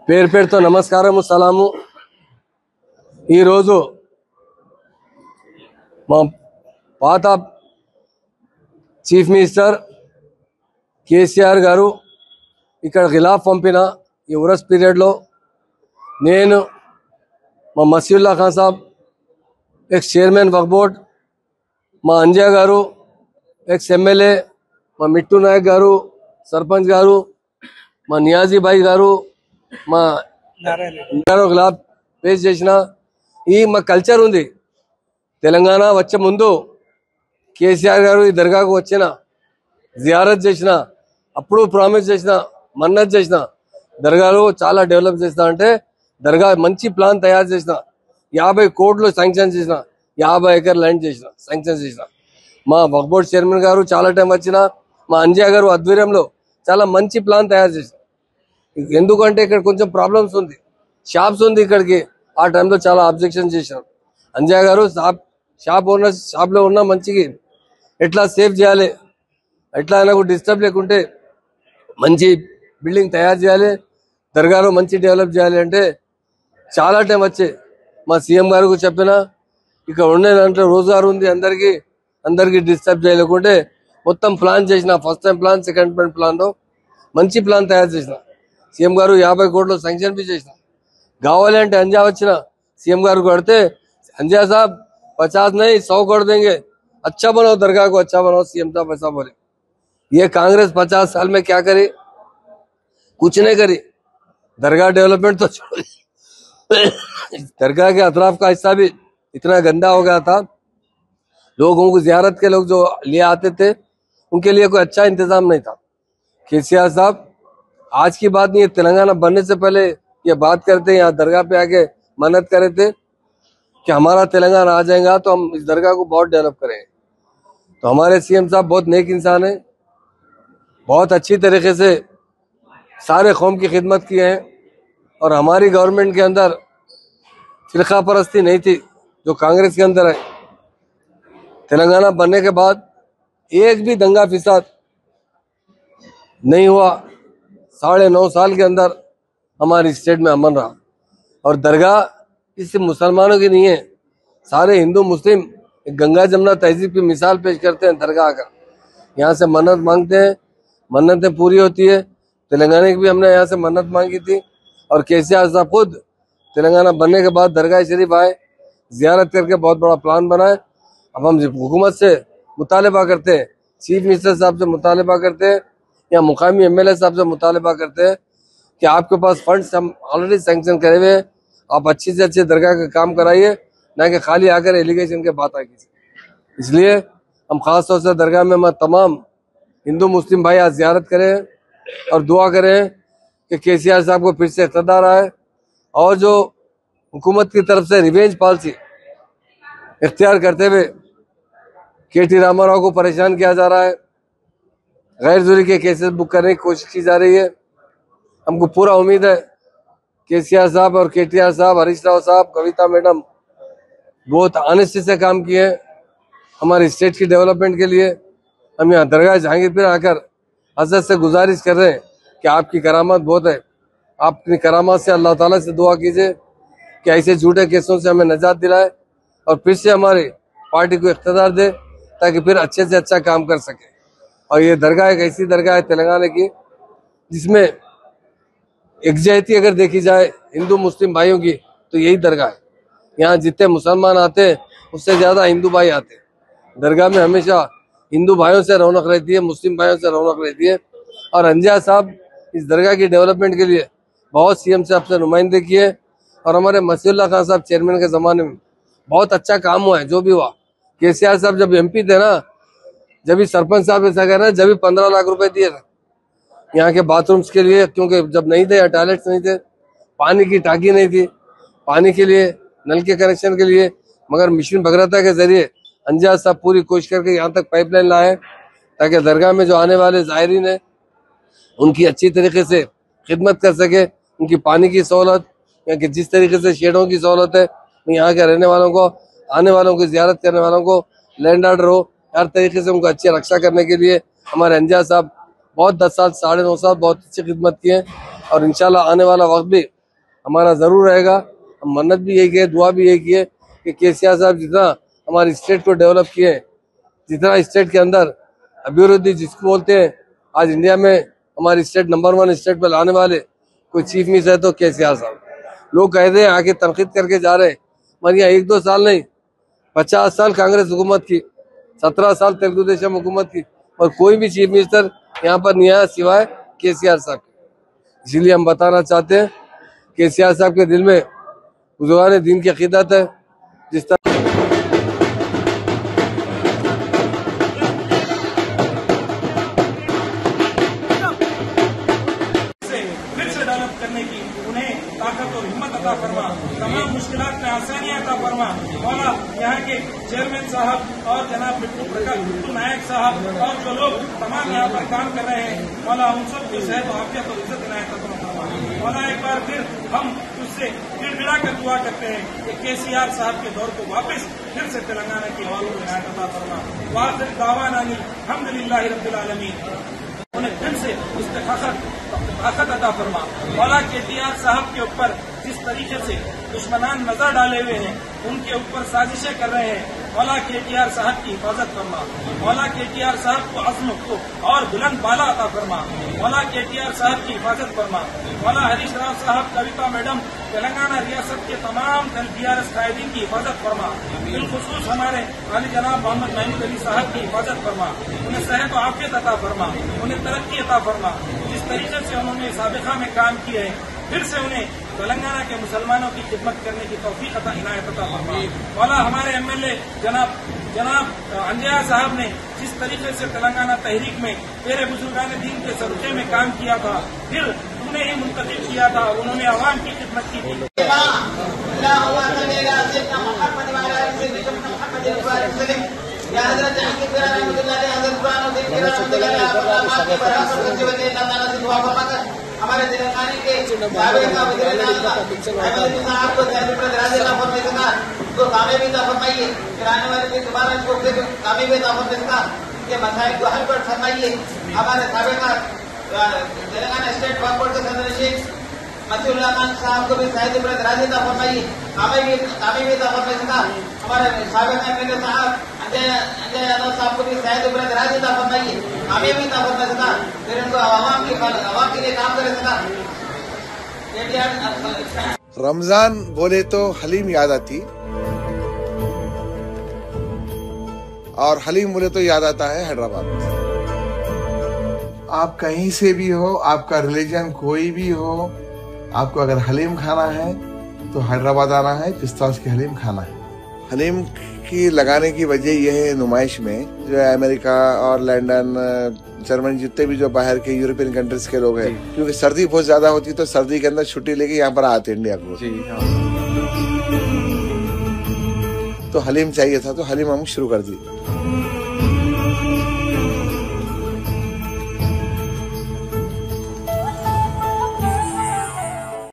పేరు పేరుతో నమస్కారము సలాము। ఈరోజు మా పాత చీఫ్ మినిస్టర్ కేసీఆర్ గారు ఇక్కడ ఖిలాఫ్ పంపిన ఈ ఉరస్ పీరియడ్లో నేను మా మసీవుల్లా ఖాన్ సాబ్ ఎక్స్ చైర్మన్ వక్ఫ్ బోర్డ్, మా అంజా గారు ఎక్స్ ఎమ్మెల్యే, మా మిట్టు నాయక్ గారు సర్పంచ్ గారు, మా నియాజీ భాయ్ గారు, మా ఖిలాఫ్ పేస్ చేసిన ఈ మా కల్చర్ ఉంది। తెలంగాణ వచ్చే ముందు కేసీఆర్ గారు ఈ దర్గాకు వచ్చిన జియారత్ చేసిన, అప్పుడు ప్రామిస్ చేసిన, మన్నత్ చేసిన దర్గాలో చాలా డెవలప్ చేస్తా అంటే దర్గా మంచి ప్లాన్ తయారు చేసిన, 50 కోట్లు శాంక్షన్ చేసిన, 50 ఎకర్ ల్యాండ్ చేసిన శాంక్షన్ చేసిన। మా వక్ఫ్ బోర్డ్ చైర్మన్ గారు చాలా టైం వచ్చిన, మా అంజా గారు ఆధ్వర్యంలో చాలా మంచి ప్లాన్ తయారు చేసిన। ఎందుకంటే ఇక్కడ కొంచెం ప్రాబ్లమ్స్ ఉంది, షాప్స్ ఉంది ఇక్కడికి, ఆ టైంలో చాలా అబ్జెక్షన్ చేశారు। అంజా గారు షాప్లో ఉన్న మంచికి ఎట్లా సేవ్ చేయాలి, ఎట్లా ఆయనకు డిస్టర్బ్ లేకుంటే మంచి బిల్డింగ్ తయారు చేయాలి, దర్గాలో మంచి డెవలప్ చేయాలి అంటే చాలా టైం వచ్చే మా సీఎం గారికి చెప్పిన, ఇక్కడ ఉండే దాంట్లో రోజుగారు ఉంది, అందరికీ డిస్టర్బ్ చేయలేకుంటే మొత్తం ప్లాన్ చేసిన, first time plan, second time ప్లాన్లో మంచి ప్లాన్ తయారు చేసిన। సీఎం గారు 50 కోట్లు శాంక్షన్ भी చేసిన। కావాలి అంటే అంజా వచ్చిన सीएम गारू करते, अंजा साहब 50 नहीं 100 कर देंगे, अच्छा बनाओ दरगाह को, अच्छा बनाओ। सीएम साहब ऐसा बोले। ये कांग्रेस 50 साल में क्या करी? कुछ नहीं करी। दरगाह डेवलपमेंट तो दरगाह के अतराफ का हिस्सा भी इतना गंदा हो गया था, लोगों को जियारत के लोग जो लिए आते थे उनके लिए कोई अच्छा इंतजाम नहीं था। केसीआर साहब आज की बात नहीं है, तेलंगाना बनने से पहले ये बात करते, यहाँ दरगाह पे आके मन्नत करे थे कि हमारा तेलंगाना आ जाएगा तो हम इस दरगाह को बहुत डेवलप करेंगे। तो हमारे सीएम साहब बहुत नेक इंसान है, बहुत अच्छी तरीके से सारे कौम की खिदमत की है। और हमारी गवर्नमेंट के अंदर फिरका परस्ती नहीं थी जो कांग्रेस के अंदर है। तेलंगाना बनने के बाद एक भी दंगा फिसाद नहीं हुआ। 9.5 साल के अंदर हमारी स्टेट में अमन रहा। और दरगाह किसी मुसलमानों की नहीं है, सारे हिंदू मुस्लिम गंगा जमुना तहजीब की मिसाल पेश करते हैं। दरगाह का यहाँ से मन्नत मांगते हैं, मन्नतें पूरी होती है। तेलंगाना की भी हमने यहाँ से मन्नत मांगी थी और केसीआर साहब खुद तेलंगाना बनने के बाद दरगाह शरीफ आए, जियारत करके बहुत बड़ा प्लान बनाए। अब हम हुकूमत से मुतालबा करते हैं, चीफ मिनिस्टर साहब से मुतालबा करते हैं या मुकामी एमएलए साहब से मुतालबा करते हैं कि आपके पास फंड्स हम ऑलरेडी सैंक्शन करे हुए हैं, आप अच्छी से अच्छे दरगाह का काम कराइए, ना कि खाली आकर एलिगेशन के बात आएगी। इसलिए हम खास तौर से दरगाह में तमाम हिंदू मुस्लिम भाई आज जियारत करें और दुआ करें कि केसीआर साहब को फिर से इक़्तिदार आए और जो हुकूमत की तरफ से रिवेंज पॉलिसी इख्तियार करते हुए केटी रामाराव को परेशान किया जा रहा है, गैर ज़रूरी के केसेस बुक करने की कोशिश की जा रही है। हमको पूरा उम्मीद है केसीआर साहब और केटीआर साहब, हरीश राव साहब, कविता मैडम बहुत ऑनेस्टी से काम किए हमारी स्टेट की डेवलपमेंट के लिए। हम यहाँ दरगाह जहांगीरपुर आकर हजरत से गुजारिश कर रहे हैं कि आपकी करामात बहुत है, आप अपनी करामात से अल्लाह ताला से दुआ कीजिए कि ऐसे झूठे केसों से हमें निजात दिलाए और फिर से हमारी पार्टी को इख्तियार दे ताकि फिर अच्छे से अच्छा काम कर सके। और ये दरगाह एक ऐसी दरगाह है तेलंगाना की जिसमें एकजहती अगर देखी जाए हिंदू मुस्लिम भाइयों की तो यही दरगाह है। यहाँ जितने मुसलमान आते हैं उससे ज़्यादा हिंदू भाई आते हैं। दरगाह में हमेशा हिंदू भाइयों से रौनक रहती है, मुस्लिम भाइयों से रौनक रहती है। और अंजा साहब इस दरगाह की डेवलपमेंट के लिए बहुत सीएम साहब से नुमाइंदे किए और हमारे मसीउल्ला खान साहब चेयरमैन के ज़माने में बहुत अच्छा काम हुआ है। जो भी हुआ, केसीआर साहब जब एमपी थे ना, जब भी सरपंच साहब ऐसा कह रहे हैं, जब भी 15 लाख रुपए दिए थे यहाँ के बाथरूम्स के लिए, क्योंकि जब नहीं थे, टॉयलेट्स नहीं थे, पानी की टाकी नहीं थी, पानी के लिए नल के कनेक्शन के लिए, मगर मिशन भगीरथ के जरिए अंजाज साहब पूरी कोशिश करके यहाँ तक पाइपलाइन लाए ताकि दरगाह में जो आने वाले ज़ायरीन है उनकी अच्छी तरीके से खिदमत कर सके। उनकी पानी की सहूलत, या कि जिस तरीके से शेडों की सहूलत है, यहाँ के रहने वालों को, आने वालों की जियारत करने वालों को लैंड ऑर्डर हो, हर तरीके से उनको अच्छी रक्षा करने के लिए हमारे अंजाज साहब बहुत 10 साल 9.5 साल बहुत अच्छी खिदमत की है। और इंशाल्लाह आने वाला वक्त भी हमारा जरूर रहेगा। हम मन्नत भी यही किए, दुआ भी यही किए कि केसीआर साहब जितना हमारी स्टेट को डेवलप किए, जितना स्टेट के अंदर अभिवृद्धि जिसको बोलते हैं, आज इंडिया में हमारी स्टेट नंबर 1 स्टेट पर लाने वाले कोई चीफ मिनिस्टर है तो केसीआर साहब। लोग कहते हैं आके तनकीद करके जा रहे हैं, मगर यहाँ 1-2 साल नहीं, 50 साल कांग्रेस हुकूमत की, 17 साल तेलुगु देशम हुकूमत की, और कोई भी चीफ मिनिस्टर यहाँ पर नहीं आया सिवाय केसीआर साहब के। इसीलिए हम बताना चाहते हैं केसीआर साहब के दिल में बुजुर्गान दीन की अकीदत है। जिस तरह फिर से डेवलप करने की उन्हें ताकत और हिम्मत अता फरमा, तमाम मुश्किलात में आसानियां अता फरमा। मौला यहाँ के चेयरमैन साहब और जनाब बिट्टू नायक साहब और जो लोग तमाम यहाँ पर काम कर रहे हैं, मौला उन सबको सेहत और आफियत और इज्जत इनायत अता फरमा। मौला एक बार फिर हम उससे गिड़गिड़ा कर दुआ करते हैं कि केसीआर साहब के दौर को वापस फिर से तेलंगाना की आवाम को इनायत अता फरमा। वाखिर दावाना अल्हम्दुलिल्लाहि रब्बिल आलमीन। उन्हें फिर से ताकत अता फरमा। मौला केटीआर साहब के ऊपर जिस तरीके से दुश्मनान नजर डाले हुए हैं, उनके ऊपर साजिशें कर रहे हैं, मौला केटीआर साहब की हिफाजत फरमा। मौला केटीआर साहब को अज़्म को और बुलंद बाला अता फरमा। मौला केटीआर साहब की हिफाजत फरमा। मौला हरीश राव साहब, कविता मैडम, तेलंगाना रियासत के तमाम बीआरएस कायदीन की हिफाजत फरमा। बिलखुसूस हमारे वाली जनाब मोहम्मद महमूद अली साहब की हिफाजत फरमा। उन्हें सेहत और आफियत अता फरमा, उन्हें तरक्की अता फरमा। जिस तरीके से उन्होंने साबिका में काम किए हैं, फिर से उन्हें तेलंगाना के मुसलमानों की खिदमत करने की तौफीक अता इनायत अता फरमा। मौला हमारे एमएलए जनाब अंजया साहब ने जिस तरीके से तेलंगाना तहरीक में तेरे बुजुर्गान दीन के सरुचे में काम किया था, फिर उन्हें ही मुंतखब किया था, उन्होंने आवाम की खिदमत की थी। हमारे तेलंगाना के आपको कामयाबी फरमाइए, कराने वाले भी दोबारा इसको फिर कामयाबी के मसाइल को हल पर फरमाइए। हमारे साबिका तेलंगाना स्टेट बोर्ड के सदस्य शेख मतीउल्लाह खान साहब को भी शायद राजी फरमाइए, कामयाबी फरमाइएगा। हमारे साबिका एमएलए साहब अंजय यादव साहब को भी शायद राजी फरमाइए, कामयाबी फरमाइएगा। फिर इनको आवाम के लिए काम करेगा। रमजान बोले तो हलीम याद आती, और हलीम बोले तो याद आता है हैदराबाद। आप कहीं से भी हो, आपका रिलीजन कोई भी हो, आपको अगर हलीम खाना है तो हैदराबाद आना है, पिस्ताश की हलीम खाना है। हलीम की लगाने की वजह यह है, नुमाइश में जो है अमेरिका और लंदन, जर्मनी, जितने भी जो बाहर के यूरोपियन कंट्रीज के लोग हैं, क्योंकि सर्दी बहुत ज्यादा होती है तो सर्दी के अंदर छुट्टी लेके यहाँ पर आते इंडिया को। तो हलीम चाहिए था, तो हलीम हम शुरू कर दी।